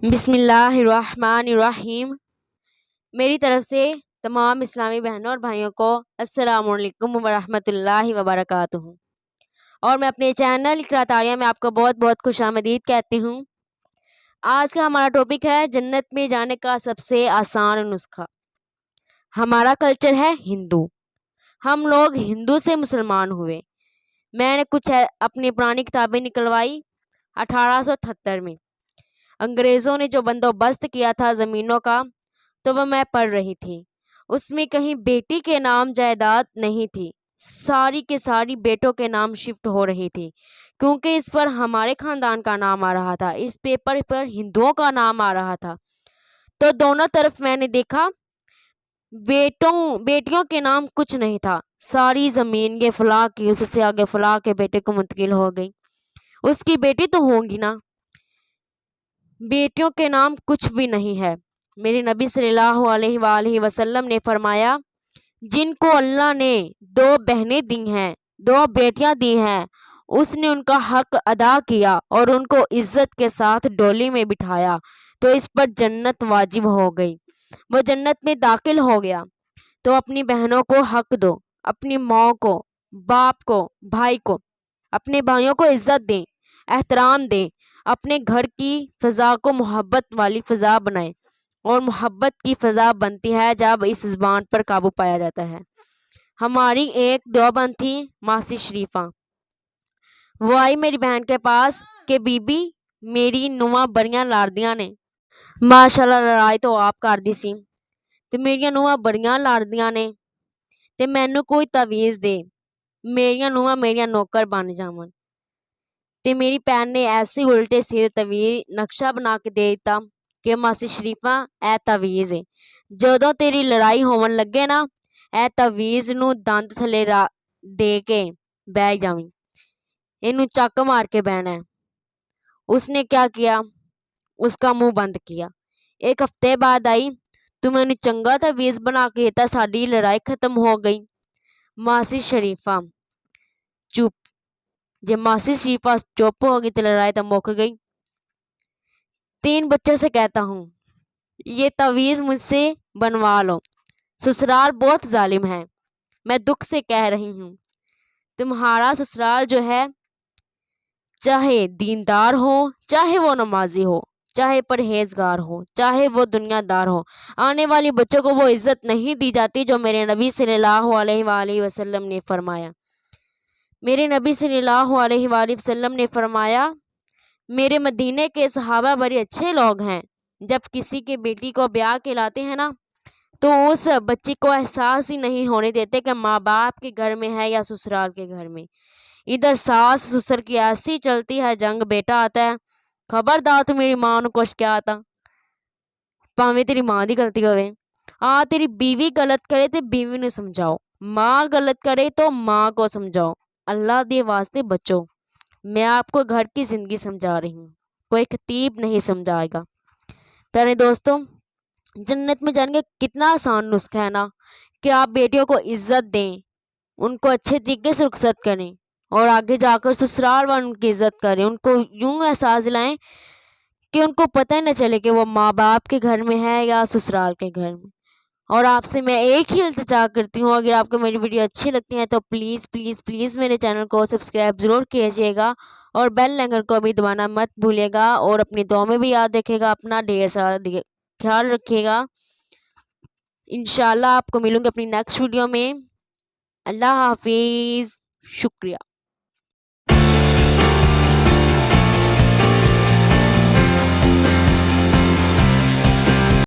بسم اللہ الرحمن الرحیم۔ میری طرف سے تمام اسلامی بہنوں اور بھائیوں کو السلام علیکم ورحمۃ اللہ وبرکاتہ، اور میں اپنے چینل اقرا طاریہ میں آپ کو بہت بہت خوش آمدید کہتی ہوں۔ آج کا ہمارا ٹاپک ہے جنت میں جانے کا سب سے آسان نسخہ۔ ہمارا کلچر ہے ہندو، ہم لوگ ہندو سے مسلمان ہوئے۔ میں نے کچھ اپنی پرانی کتابیں نکلوائی 1878 میں۔ انگریزوں نے جو بندوبست کیا تھا زمینوں کا، تو وہ میں پڑھ رہی تھی۔ اس میں کہیں بیٹی کے نام جائیداد نہیں تھی، ساری کے ساری بیٹوں کے نام شفٹ ہو رہی تھی، کیونکہ اس پر ہمارے خاندان کا نام آ رہا تھا، اس پیپر پر ہندوؤں کا نام آ رہا تھا۔ تو دونوں طرف میں نے دیکھا بیٹیوں کے نام کچھ نہیں تھا، ساری زمین یہ فلاں کی، اس سے آگے فلاں کے بیٹے کو منتقل ہو گئی، اس کی بیٹی تو ہوں گی نا، بیٹیوں کے نام کچھ بھی نہیں ہے۔ میرے نبی صلی اللہ علیہ وآلہ وسلم نے فرمایا، جن کو اللہ نے 2 بہنیں دی ہیں، 2 بیٹیاں دی ہیں، اس نے ان کا حق ادا کیا اور ان کو عزت کے ساتھ ڈولی میں بٹھایا تو اس پر جنت واجب ہو گئی، وہ جنت میں داخل ہو گیا۔ تو اپنی بہنوں کو حق دو، اپنی ماں کو، باپ کو، بھائی کو، اپنے بھائیوں کو عزت دیں، احترام دیں، اپنے گھر کی فضا کو محبت والی فضا بنائیں، اور محبت کی فضا بنتی ہے جب اس زبان پر قابو پایا جاتا ہے۔ ہماری ایک دیوبند تھی ماسی شریفہ، وہ آئی میری بہن کے پاس کہ بی بی میری نواں بڑیاں لاڑدیاں نے، ماشاءاللہ لڑائی تو آپ کر دی سی، تے میریاں نواں بڑیاں لاڑدیاں نے تے مینوں کوئی تعویذ دے، میریاں نواں میریاں نوکر بن جاون۔ تے میری بہن نے ایسے الٹے سیدھے تعویذ نقشہ بنا کے دے دیتا کہ ماسی شریفہ اے تعویذ ہے، جدوں تیری لڑائی ہون لگے نا، اے تعویذ نو دند تھلے دے کے بہ جاویں، اینوں چک مار کے بہنا ہے۔ اس نے کیا کیا، اس کا منہ بند کیا۔ 1 ہفتے بعد آئی، تو میں نے چنگا تعویذ بنا کے دیتا، ساڈی لڑائی ختم ہو گئی۔ ماسی شریفہ چپ، جے ماسی شریفہ چپ ہو گئی تو لڑائی تو مک گئی۔ 3 بچوں سے کہتا ہوں یہ تعویذ مجھ سے بنوا لو، سسرال بہت ظالم ہے، میں دکھ سے کہہ رہی ہوں، تمہارا سسرال جو ہے، چاہے دیندار ہو، چاہے وہ نمازی ہو، چاہے پرہیزگار ہو، چاہے وہ دنیا دار ہو، آنے والی بچوں کو وہ عزت نہیں دی جاتی جو میرے نبی صلی اللہ علیہ وآلہ وسلم نے فرمایا۔ میرے نبی صلی اللہ علیہ وآلہ وسلم نے فرمایا، میرے مدینے کے صحابہ بڑے اچھے لوگ ہیں، جب کسی کے بیٹی کو بیاہ کے لاتے ہیں نا، تو اس بچی کو احساس ہی نہیں ہونے دیتے کہ ماں باپ کے گھر میں ہے یا سسرال کے گھر میں۔ ادھر ساس سسر کی ایسی چلتی ہے جنگ، بیٹا آتا ہے، خبردار تو میری ماں نو کچھ کیا آتا، پاویں تیری ماں دی غلطی ہوئے، تیری بیوی غلط کرے تو بیوی نو سمجھاؤ، ماں غلط کرے تو ماں کو سمجھاؤ، اللہ دے واسطے بچو۔ میں آپ کو گھر کی زندگی سمجھا رہی ہوں، کوئی خطیب نہیں سمجھائے گا۔ پیارے دوستوں، جنت میں جانے کا کتنا آسان نسخہ ہے نا، کہ آپ بیٹیوں کو عزت دیں، ان کو اچھے طریقے سے رخصت کریں، اور آگے جا کر سسرال والوں ان کی عزت کریں، ان کو یوں احساس دلائیں کہ ان کو پتہ ہی نہ چلے کہ وہ ماں باپ کے گھر میں ہے یا سسرال کے گھر میں۔ اور آپ سے میں ایک ہی التجا کرتی ہوں، اگر آپ کو میری ویڈیو اچھی لگتی ہے تو پلیز پلیز پلیز میرے چینل کو سبسکرائب ضرور کیجیے گا، اور بیل آئکن کو بھی دبانا مت بھولیے گا، اور اپنی دعاؤں میں بھی یاد رکھے گا، اپنا ڈھیر سارا خیال رکھیے گا۔ انشاءاللہ آپ کو ملوں گی اپنی نیکسٹ ویڈیو میں۔ اللہ حافظ، شکریہ۔